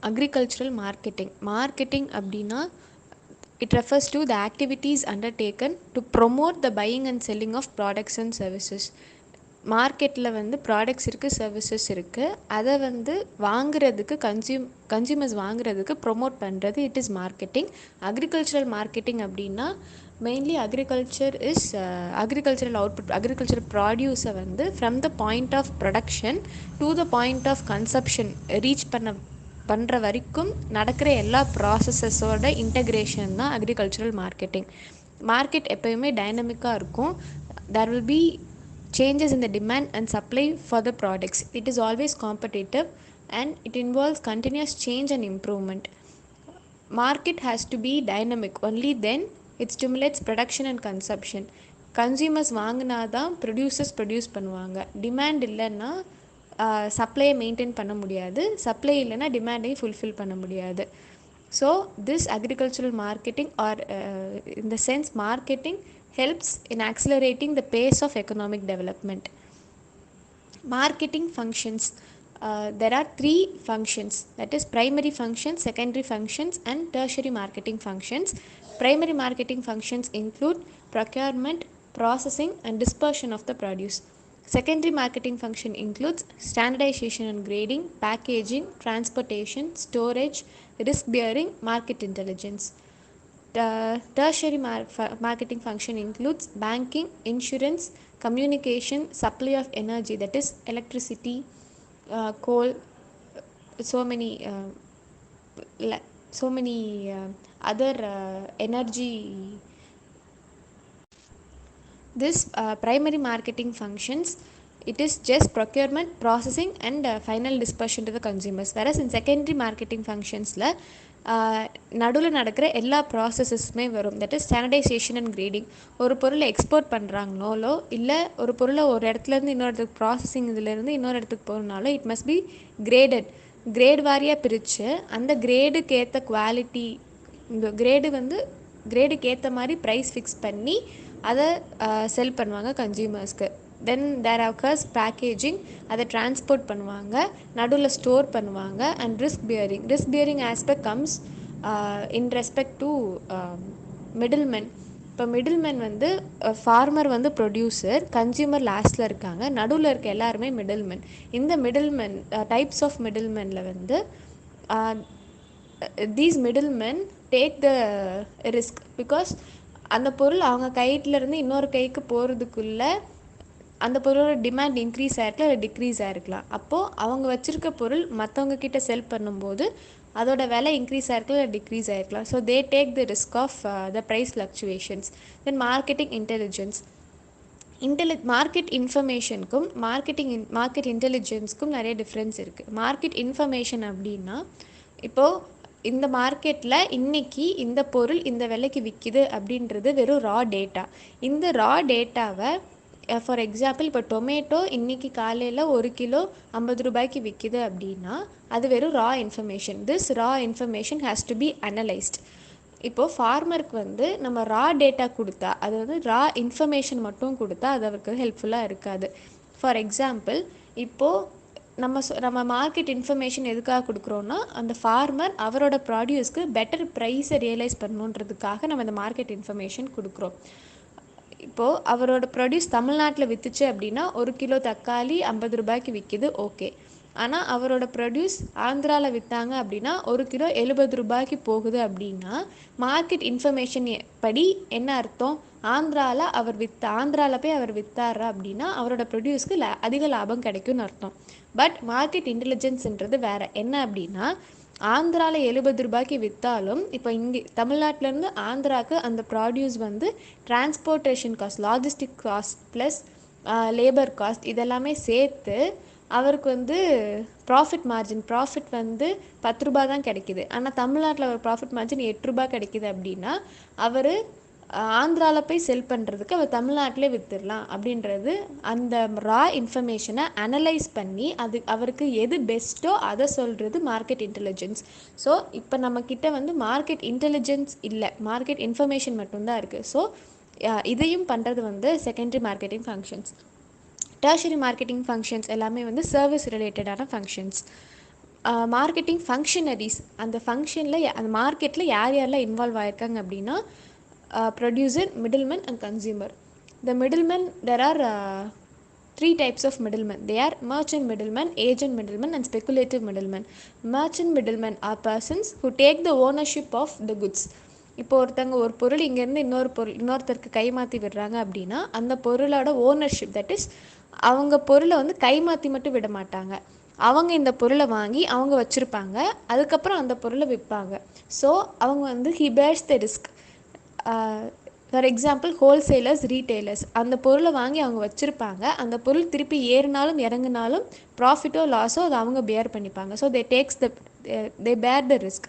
agricultural marketing. Marketing அப்படின்னா it refers to the activities undertaken to promote the buying and selling of products and services. மார்க்கெட்டில் வந்து products இருக்குது, services இருக்குது. அதை வந்து வாங்குறதுக்கு கன்சியூமர்ஸ் வாங்குறதுக்கு ப்ரொமோட் பண்ணுறது it is marketing. Agricultural marketing அப்படின்னா மெயின்லி அக்ரிகல்ச்சரல் அவுட்புட், அக்ரிகல்ச்சரல் ப்ராடியூஸை வந்து from the point of production to the point of consumption reach பண்ணுற வரைக்கும் நடக்கிற எல்லா ப்ராசஸஸோட இன்டகிரேஷன் தான் அக்ரிகல்ச்சரல் மார்க்கெட்டிங். மார்க்கெட் எப்போயுமே டைனமிக்காக இருக்கும். There will be changes in the demand and supply for the products. It is always competitive and it involves continuous change and improvement. Market has to be dynamic, only then it stimulates production and consumption. Consumers வாங்கினாதான் producers produce பண்ணுவாங்க. Demand இல்லைன்னா சப்ளையை maintain பண்ண முடியாது, supply இல்லைன்னா டிமாண்டையும் fulfil பண்ண முடியாது. So this agricultural marketing or in the sense marketing helps in accelerating the pace of economic development. Marketing functions, there are three functions, that is primary functions, secondary functions and tertiary marketing functions. Primary marketing functions include procurement, processing and dispersion of the produce. Secondary marketing function includes standardization and grading, packaging, transportation, storage, risk bearing, market intelligence. Tertiary marketing function includes banking, insurance, communication, supply of energy, that is electricity, coal, so many other energy. This primary marketing functions, it is just procurement, processing and final dispersion to the consumers. Whereas in secondary marketing functionsல நடுவில் நடக்கிற எல்லா ப்ராசஸஸுமே வரும். That is standardisation and grading. ஒரு பொருளை export பண்ணுறாங்களோ இல்லை ஒரு பொருளை ஒரு இடத்துலேருந்து இன்னொரு இடத்துக்கு ப்ராசஸிங் இதிலேருந்து இன்னொரு இடத்துக்கு போகிறனால it must be graded. Grade வாரியாக பிரித்து அந்த கிரேடுக்கு ஏற்ற குவாலிட்டி, இந்த கிரேடுக்கு ஏற்ற மாதிரி ப்ரைஸ் ஃபிக்ஸ் பண்ணி அதை செல் பண்ணுவாங்க கன்சியூமர்ஸ்க்கு. தென் தேர் occurs பேக்கேஜிங், அதை டிரான்ஸ்போர்ட் பண்ணுவாங்க, நடுவில் ஸ்டோர் பண்ணுவாங்க. And risk bearing aspect comes in respect to middlemen. இப்போ மிடில்மென் வந்து ஃபார்மர் வந்து ப்ரொடியூசர், கன்சியூமர் லாஸ்ட்டில் இருக்காங்க, நடுவில் இருக்க எல்லாருமே மிடில்மென். இந்த மிடில்மென் டைப்ஸ் ஆஃப் மிடில்மெனில் வந்து these middlemen take the risk. Because அந்த பொருள் அவங்க கையிலேருந்து இன்னொரு கைக்கு போகிறதுக்குள்ளே அந்த பொருளோட டிமாண்ட் இன்க்ரீஸ் ஆகிருக்கலாம் இல்லை டிக்ரீஸ் ஆகிருக்கலாம். அப்போது அவங்க வச்சுருக்க பொருள் மற்றவங்க கிட்ட செல் பண்ணும்போது அதோட விலை இன்க்ரீஸ் ஆகிருக்கலாம் இல்லை டிக்ரீஸ் ஆகிருக்கலாம். So they take the risk of the price fluctuations. Then marketing intelligence. Market இன்ஃபர்மேஷனுக்கும் மார்க்கெட் இன்டெலிஜென்ஸ்க்கும் நிறைய டிஃப்ரென்ஸ் இருக்குது. மார்க்கெட் இன்ஃபர்மேஷன் அப்படின்னா, இப்போது இந்த மார்க்கெட்டில் இன்றைக்கி இந்த பொருள் இந்த விலைக்கு விற்கிது அப்படின்றது வெறும் ரா டேட்டா. இந்த ரா டேட்டாவை ஃபார் எக்ஸாம்பிள் இப்போ டொமேட்டோ இன்றைக்கி காலையில் 1 கிலோ 50 ரூபாய்க்கு விற்கிது அப்படின்னா அது வெறும் raw information. This raw information has to be analysed. இப்போது ஃபார்மருக்கு வந்து நம்ம ரா டேட்டா கொடுத்தா, அது வந்து ரா இன்ஃபர்மேஷன் மட்டும் கொடுத்தா அது அவருக்கு ஹெல்ப்ஃபுல்லாக இருக்காது. ஃபார் எக்ஸாம்பிள் இப்போது நம்ம மார்க்கெட் இன்ஃபர்மேஷன் எதுக்காக கொடுக்குறோன்னா, அந்த ஃபார்மர் அவரோட ப்ராடியூஸ்க்கு பெட்டர் ப்ரைஸை ரியலைஸ் பண்ணணுன்றதுக்காக நம்ம இந்த மார்க்கெட் இன்ஃபர்மேஷன் கொடுக்குறோம். இப்போது அவரோட ப்ராடியூஸ் தமிழ்நாட்டில் விற்றுச்சு அப்படின்னா 1 கிலோ தக்காளி 50 ரூபாய்க்கு விற்கிது, ஓகே. ஆனால் அவரோட ப்ராடியூஸ் ஆந்திராவில் விற்றாங்க அப்படின்னா 1 கிலோ 70 ரூபாய்க்கு போகுது அப்படின்னா மார்க்கெட் இன்ஃபர்மேஷன் படி என்ன அர்த்தம்? ஆந்திராவில் போய் அவர் விற்றாரு அப்படின்னா அவரோட ப்ரொடியூஸ்க்கு அதிக லாபம் கிடைக்கும்னு அர்த்தம். பட் மார்க்கெட் இன்டெலிஜென்ஸ்ன்றது வேறு. என்ன அப்படின்னா, ஆந்திராவில் 70 ரூபாய்க்கு விற்றாலும் இப்போ இங்கே தமிழ்நாட்டிலேருந்து ஆந்திராவுக்கு அந்த ப்ராடியூஸ் வந்து transportation cost, logistic cost plus labour cost இதெல்லாமே சேர்த்து அவருக்கு வந்து ப்ராஃபிட் வந்து 10 ரூபா தான் கிடைக்கிது. ஆனால் தமிழ்நாட்டில் ஒரு ப்ராஃபிட் மார்ஜின் 8 ரூபா கிடைக்கிது அப்படின்னா அவர் ஆந்திராவில் போய் செல் பண்ணுறதுக்கு அவர் தமிழ்நாட்டிலே விற்றுடலாம் அப்படின்றது. அந்த ரா இன்ஃபர்மேஷனை அனலைஸ் பண்ணி அது அவருக்கு எது பெஸ்ட்டோ அதை சொல்கிறது மார்க்கெட் இன்டெலிஜென்ஸ். ஸோ இப்போ நம்மக்கிட்ட வந்து மார்க்கெட் இன்டெலிஜென்ஸ் இல்லை, மார்க்கெட் இன்ஃபர்மேஷன் மட்டும்தான் இருக்குது. ஸோ இதையும் பண்ணுறது வந்து secondary marketing functions. Tertiary marketing functions எல்லாமே வந்து சர்வீஸ் ரிலேட்டடான ஃபங்க்ஷன்ஸ். மார்க்கெட்டிங் ஃபங்க்ஷனரிஸ், அந்த ஃபங்க்ஷனில் அந்த மார்க்கெட்டில் யார் யாரெல்லாம் இன்வால்வ் ஆகிருக்காங்க அப்படின்னா producer, middleman and consumer. The middlemen, there are three types of middlemen. They are merchant middlemen, agent middlemen and speculative middlemen. Merchant middlemen are persons who take the ownership of the goods. இப்போ ஒருத்தங்க ஒரு பொருள் இங்கேருந்து இன்னொருத்தருக்கு கைமாற்றி விடுறாங்க அப்படின்னா அந்த பொருளோட ஓனர்ஷிப், தட் இஸ் அவங்க பொருளை வந்து கைமாற்றி மட்டும் விட மாட்டாங்க. அவங்க இந்த பொருளை வாங்கி அவங்க வச்சுருப்பாங்க, அதுக்கப்புறம் அந்த பொருளை விற்பாங்க. ஸோ அவங்க வந்து he bears the risk. For example wholesalers, retailers அந்த பொருளை வாங்கி அவங்க வச்சுருப்பாங்க, அந்த பொருள் திருப்பி ஏறினாலும் இறங்கினாலும் ப்ராஃபிட்டோ லாஸோ அதை அவங்க பேர் பண்ணிப்பாங்க. So they bear the risk.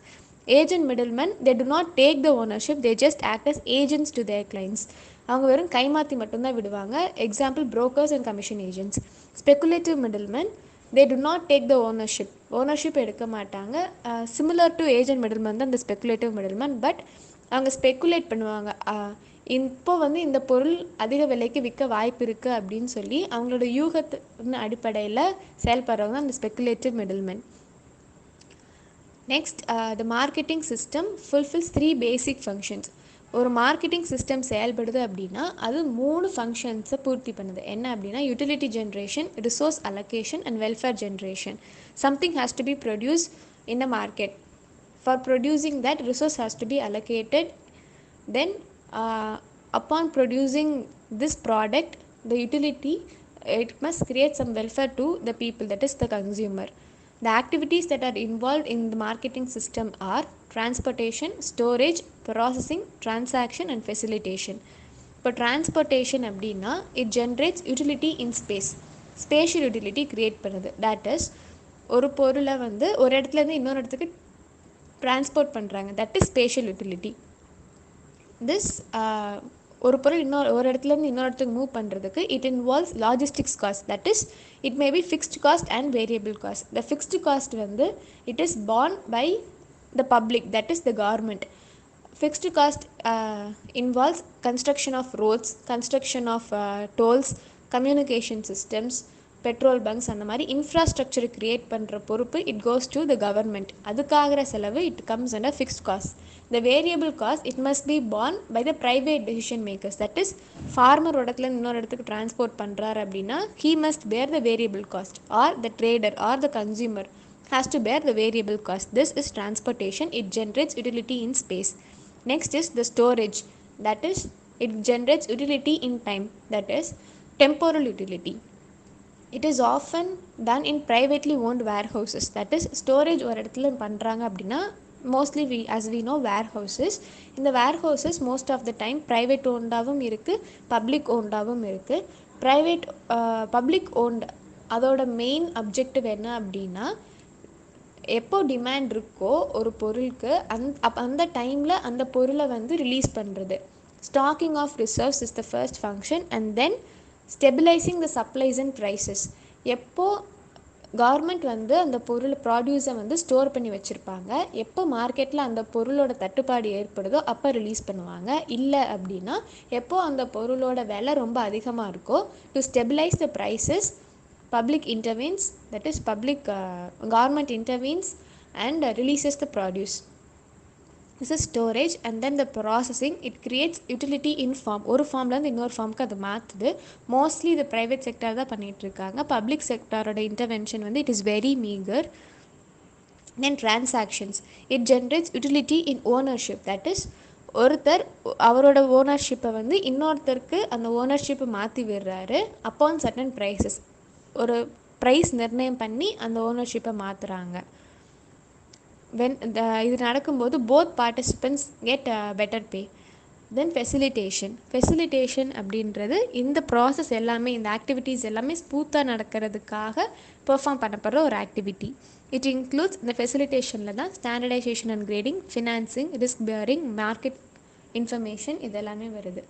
Agent middlemen, they do not take the ownership, they just act as agents to their clients. அவங்க வெறும் கைமாற்றி மட்டும்தான் விடுவாங்க. Example brokers and commission agents. Speculative middlemen, they do not take the ownership எடுக்க மாட்டாங்க. Similar to agent middleman தான் இந்த speculative middleman. But அவங்க speculate பண்ணுவாங்க, இப்போ வந்து இந்த பொருள் அதிக விலைக்கு விற்க வாய்ப்பு இருக்குது அப்படின்னு சொல்லி அவங்களோட யூகத்தின் அடிப்படையில் செயல்படுறவங்க அந்த speculative middleman. Next, the marketing system fulfils 3 basic functions. ஒரு மார்க்கெட்டிங் சிஸ்டம் செயல்படுது அப்படின்னா அது 3 ஃபங்க்ஷன்ஸை பூர்த்தி பண்ணுது. என்ன அப்படின்னா utility generation, resource allocation and welfare generation. Something has to B produce in a market. For producing that, resource has to be allocated. Then upon producing this product, the utility, it must create some welfare to the people, that is the consumer. The activities that are involved in the marketing system are transportation, storage, processing, transaction and facilitation. இப்போ transportation அப்படின்னா it generates utility in space. Spatial utility create பண்ணுது. That is, ஒரு பொருளை வந்து ஒரு இடத்துலேருந்து இன்னொரு இடத்துக்கு டிரான்ஸ்போர்ட் பண்ணுறாங்க, that is spatial utility. This ஒரு பொருள் ஒரு இடத்துலேருந்து இன்னொரு இடத்துக்கு மூவ் பண்ணுறதுக்கு it involves logistics cost, that is it may be fixed cost and variable cost. The fixed cost வந்து it is borne by the public, that is the government. Fixed cost involves construction of roads, construction of tolls, communication systems, petrol bunks, அந்த மாதிரி infrastructure create பண்ணுற பொறுப்பு it goes to the government. அதுக்காகிற செலவு it comes under fixed cost. The variable cost it must be borne by the private decision makers, that is farmer இடத்துல இன்னொரு இடத்துக்கு transport பண்ணுறாரு அப்படின்னா he must bear the variable cost, or the trader or the consumer has to bear the variable cost. This is transportation. It generates utility in space. Next is the storage, that is it generates utility in time, that is temporal utility. It is often done in privately owned warehouses, that is storage ஒரு இடத்துல பண்ணுறாங்க அப்படின்னா mostly as we know warehouses. இந்த warehouses most of the time private owned-ஆவும் இருக்குது, public owned-ஆவும் இருக்குது. public owned அதோட main objective என்ன அப்படின்னா எப்போ டிமாண்ட் இருக்கோ ஒரு பொருளுக்கு அந்த டைமில் அந்த பொருளை வந்து ரிலீஸ் பண்ணுறது. Stocking of reserves is the first function and then stabilising the supplies and prices. எப்போது கவர்மெண்ட் வந்து அந்த பொருள் ப்ராடியூஸை வந்து ஸ்டோர் பண்ணி வச்சுருப்பாங்க, எப்போ மார்க்கெட்டில் அந்த பொருளோட தட்டுப்பாடு ஏற்படுதோ அப்போ ரிலீஸ் பண்ணுவாங்க. இல்லை அப்படின்னா எப்போது அந்த பொருளோட விலை ரொம்ப அதிகமாக இருக்கோ, to stabilise the prices public intervenes, that is government intervenes and releases the produce. This is storage. And then the processing, it creates utility in form. ஒரு ஃபார்ம்லேருந்து இன்னொரு ஃபார்முக்கு அது மாற்றுது. மோஸ்ட்லி இது ப்ரைவேட் செக்டார் தான் பண்ணிகிட்ருக்காங்க. பப்ளிக் செக்டாரோட இன்டர்வென்ஷன் வந்து it is very meagre. Then transactions, it generates utility in ownership, that is ஒருத்தர் அவரோட ஓனர்ஷிப்பை வந்து இன்னொருத்தருக்கு அந்த ஓனர்ஷிப்பை மாற்றி விடுறாரு. அப்பான் சர்டன் ப்ரைஸஸ், ஒரு ப்ரைஸ் நிர்ணயம் பண்ணி அந்த ஓனர்ஷிப்பை மாற்றுறாங்க. இது நடக்கும்போது போத் பார்ட்டிசிபெண்ட்ஸ் கெட் பெட்டர் பே. தென் ஃபெசிலிட்டேஷன் அப்படின்றது இந்த ப்ராசஸ் எல்லாமே, இந்த ஆக்டிவிட்டீஸ் எல்லாமே ஸ்மூத்தாக நடக்கிறதுக்காக பெர்ஃபார்ம் பண்ணப்படுற ஒரு ஆக்டிவிட்டி. இட் இன்க்ளூட்ஸ் இந்த ஃபெசிலிட்டேஷனில் தான் standardisation and grading, financing, risk bearing, market information இதெல்லாமே வருது.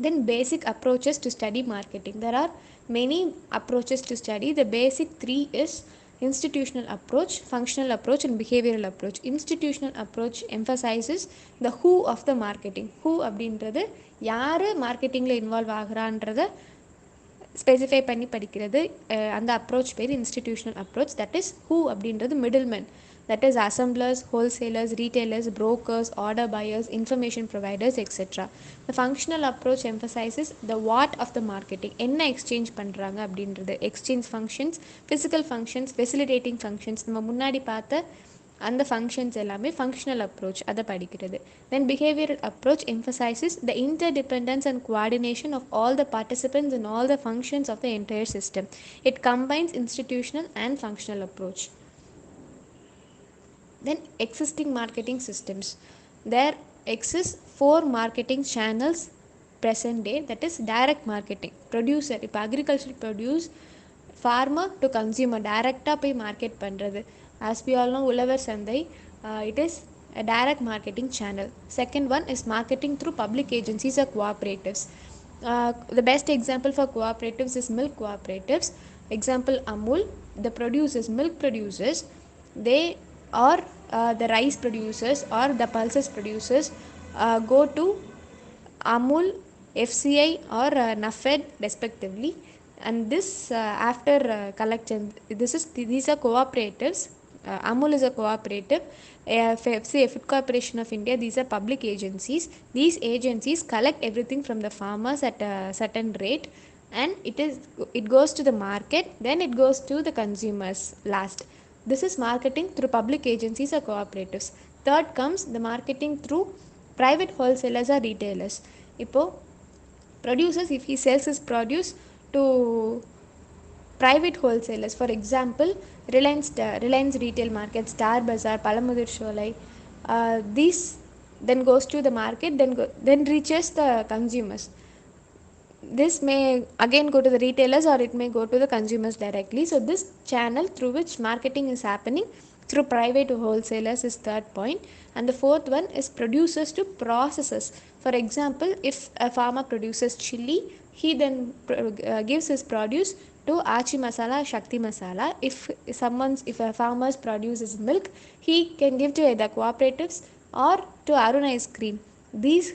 Then basic approaches to study marketing. There are many approaches to study. The basic 3 is institutional approach, functional approach and behavioral approach. Institutional approach emphasizes the who of the marketing. Who அப்படின்றது யார் மார்க்கெட்டிங்கில் involve ஆகிறான்றத specify பண்ணி படிக்கிறது. அந்த approach பேர் institutional approach. That is who அப்படின்றது middleman, that is assemblers, wholesalers, retailers, brokers, order buyers, information providers, etc. The functional approach emphasizes the what of the marketing. என்ன exchange பண்ணுறாங்க அப்படின்றது, exchange functions, physical functions, facilitating functions, நம்ம முன்னாடி பார்த்த அந்த functions எல்லாமே functional approach, அதை படிக்கிறது. Then behavioural approach emphasizes the interdependence and coordination of all the participants in all the functions of the entire system. It combines institutional and functional approach. Then existing marketing systems. There exist 4 marketing channels present day, that is direct marketing. Producer, இப்போ agricultural produce farmer to consumer டைரெக்டாக போய் market பண்ணுறது. as we all know உழவர் சந்தை, it is a direct marketing channel. Second one is marketing through public agencies or cooperatives. The best example for cooperatives is milk cooperatives. Example Amul, the producers, milk producers, they or the rice producers or the pulses producers go to Amul, FCI or NAFED respectively, and this after collection, these are cooperatives. Amul is a cooperative. FCI, Food Corporation of India, these are public agencies. These agencies collect everything from the farmers at a certain rate, and it goes to the market, then it goes to the consumers last. This is marketing through public agencies or cooperatives. Third comes the marketing through private wholesalers or retailers. இப்போ producers, if he sells his produce to private wholesalers, for example Reliance retail market, Star Bazaar, Palamudir Sholai, these then goes to the market, then reaches the consumers. This may again go to the retailers or it may go to the consumers directly. So this channel through which marketing is happening through private wholesalers is third point. And the fourth one is producers to processors. For example, if a farmer produces chili, he then gives his produce to Achi Masala, Shakti Masala. If a farmer produces milk, he can give to either cooperatives or to Arun Ice Cream. These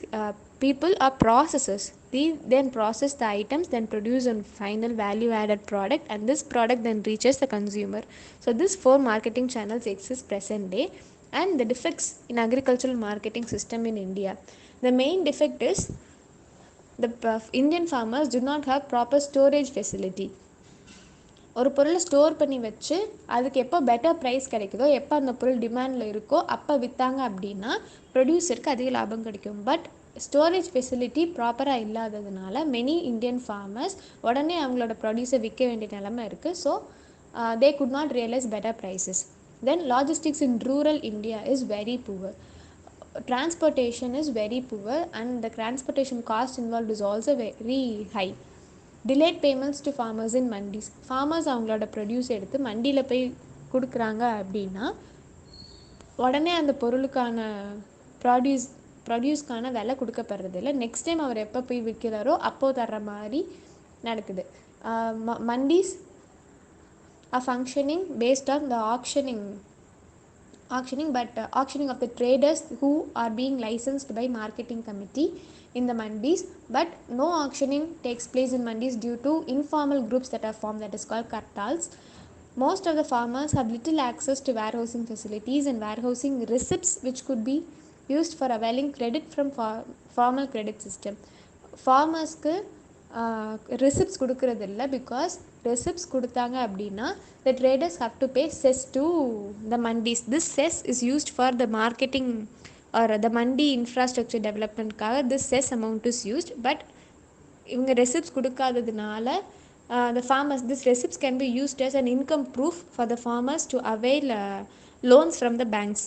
people are processors. They then process the items, then produce a final value added product, and this product then reaches the consumer. So these 4 marketing channels exist present day, and the defects in agricultural marketing system in India. The main defect is the Indian farmers do not have proper storage facility. ஒரு பொருளை store பண்ணி வச்சு அதுக்கு எப்போ better price கிடைக்குதோ, எப்போ அந்த பொருள் டிமாண்டில் இருக்கோ அப்போ விற்றாங்க அப்படின்னா ப்ரொடியூசருக்கு அதிக லாபம் கிடைக்கும். பட் ஸ்டோரேஜ் ஃபெசிலிட்டி ப்ராப்பராக இல்லாததுனால மெனி இந்தியன் ஃபார்மர்ஸ் உடனே அவங்களோட ப்ரொடியூஸை விற்க வேண்டிய நிலமை இருக்குது. So they could not realise better prices. Then logistics in rural India is very poor. Transportation is very poor, and the transportation cost involved is also very high. Delayed payments to farmers in mandis. Farmers அவங்களோட produce எடுத்து மண்டியில் போய் கொடுக்குறாங்க அப்படின்னா உடனே அந்த பொருளுக்கான ப்ரொடியூஸ்க்கான விலை கொடுக்கப்படுறதில்ல. Next time அவர் எப்போ போய் விற்கிறாரோ அப்போது தர்ற மாதிரி நடக்குது. Mandis are functioning based on the auctioning, but auctioning of the traders who are being licensed by marketing committee in the mandis, but no auctioning takes place in mandis due to informal groups that are formed, that is called kartals. Most of the farmers have little access to warehousing facilities and warehousing receipts which could be used for availing credit from formal credit system. Farmersக்கு receipts கொடுக்கறது இல்லை. Because receipts கொடுத்தாங்க அப்படின்னா the traders have to pay cess to the mandis. This cess is used for the marketing or the mandi infrastructure developmentக்காக this cess amount is used. But இவங்க receipts கொடுக்காததுனால the farmers, this receipts can be used as an income proof for the farmers to avail loans from the banks.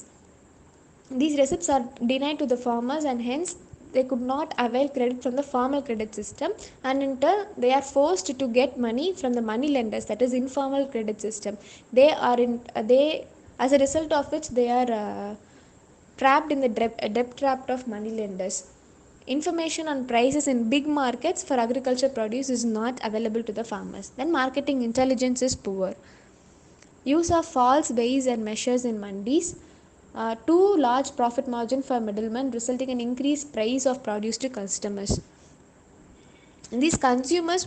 These receipts are denied to the farmers, and hence they could not avail credit from the formal credit system, and in turn they are forced to get money from the money lenders, that is informal credit system. As a result of which they are trapped in the debt trap of money lenders. Information on prices in big markets for agriculture produce is not available to the farmers. Then marketing intelligence is poor. Use of false weights and measures in mandis. Too large profit margin for middlemen, resulting in increased price of produce to customers. These consumers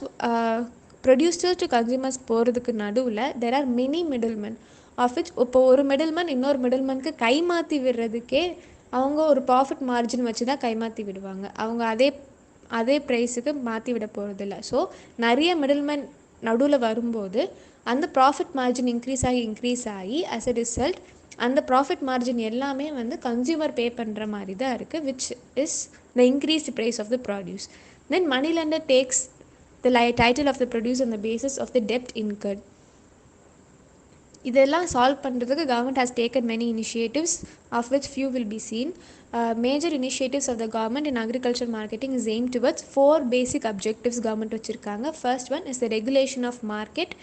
producer to consumers போகிறதுக்கு நடுவில் there are many middleman of which இப்போ ஒரு middleman இன்னொரு மிடில்மேனுக்கு கைமாற்றி விடுறதுக்கே அவங்க ஒரு profit margin வச்சு தான் கைமாற்றி விடுவாங்க. அவங்க அதே ப்ரைஸுக்கு மாற்றி விட போகிறதில்ல. ஸோ நிறைய மிடில்மேன் நடுவில் வரும்போது அந்த ப்ராஃபிட் மார்ஜின் இன்க்ரீஸ் ஆகி அஸ் அ ரிசல்ட் அந்த ப்ராஃபிட் மார்ஜின் எல்லாமே வந்து கன்சியூமர் பே பண்ணுற மாதிரி தான் இருக்குது, which is the increased price of the produce. Then money lender takes the title of the produce on the basis of the டெப்ட் incurred. இதெல்லாம் சால்வ் பண்ணுறதுக்கு government has taken many initiatives of which few will be seen. Major initiatives of the government in agriculture marketing is aim towards 4 basic objectives government வச்சுருக்காங்க. First one is the regulation of market.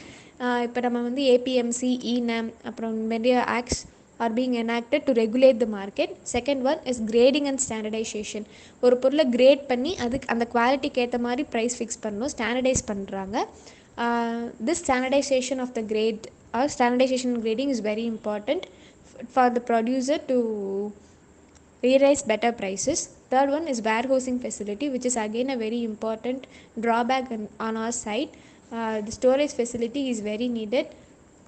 இப்போ நம்ம வந்து APMC, eNAM, அப்புறம் நிறைய acts are being enacted to regulate the market. Second one is grading and standardization. ஒரு பொருளை great பண்ணி அதுக்கு அந்த குவாலிட்டிக்கு ஏற்ற மாதிரி ப்ரைஸ் ஃபிக்ஸ் பண்ணணும், ஸ்டாண்டர்டைஸ் பண்ணுறாங்க. This standardization of the grade or standardization grading is very important for the producer to realize better prices. Third one is warehousing facility, which is again a very important drawback on our side. The storage facility is very needed.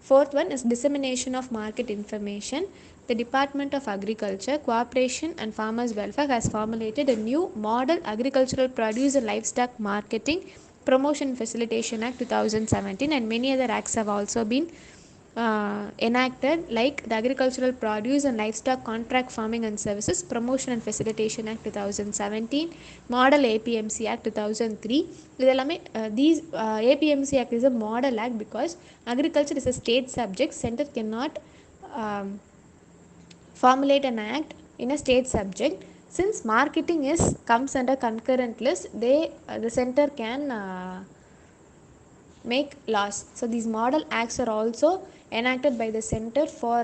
Fourth one is dissemination of market information. The Department of Agriculture, Cooperation and Farmers Welfare has formulated a new Model Agricultural Produce and Livestock Marketing Promotion Facilitation Act 2017, and many other acts have also been enacted, like the Agricultural Produce and Livestock Contract Farming and Services Promotion and Facilitation Act 2017, Model APMC Act 2003. இதெல்லாமே these APMC Act is a model act because agriculture is a state subject. Center cannot formulate an act in a state subject. Since marketing comes under concurrent list, the center can make laws. So these model acts are also enacted by the center for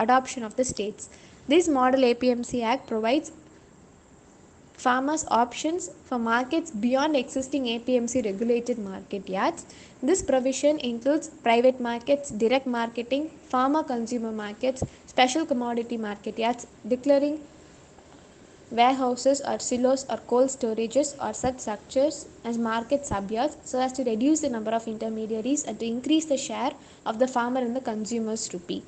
adoption of the states. This model APMC Act provides farmers options for markets beyond existing APMC regulated market yards. This provision includes private markets, direct marketing, farmer consumer markets, special commodity market yards, declaring warehouses or silos or cold storages or such structures as market subyards, so as to reduce the number of intermediaries and to increase the share of the farmer in the consumer's rupee.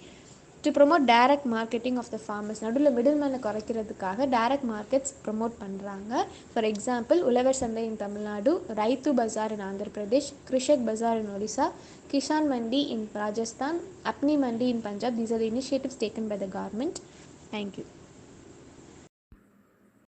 To promote direct marketing of the farmers, நடுவில் மிடில்மேனை குறைக்கிறதுக்காக direct markets promote பண்ணுறாங்க. For example, உழவர் சந்தை இன் தமிழ்நாடு, ரைத்து பஜார் இன் ஆந்திர பிரதேஷ், கிருஷக் பஜார் in Odisha, Kishan Mandi in Rajasthan, Apni Mandi in Punjab. These are the initiatives taken by the government. Thank you.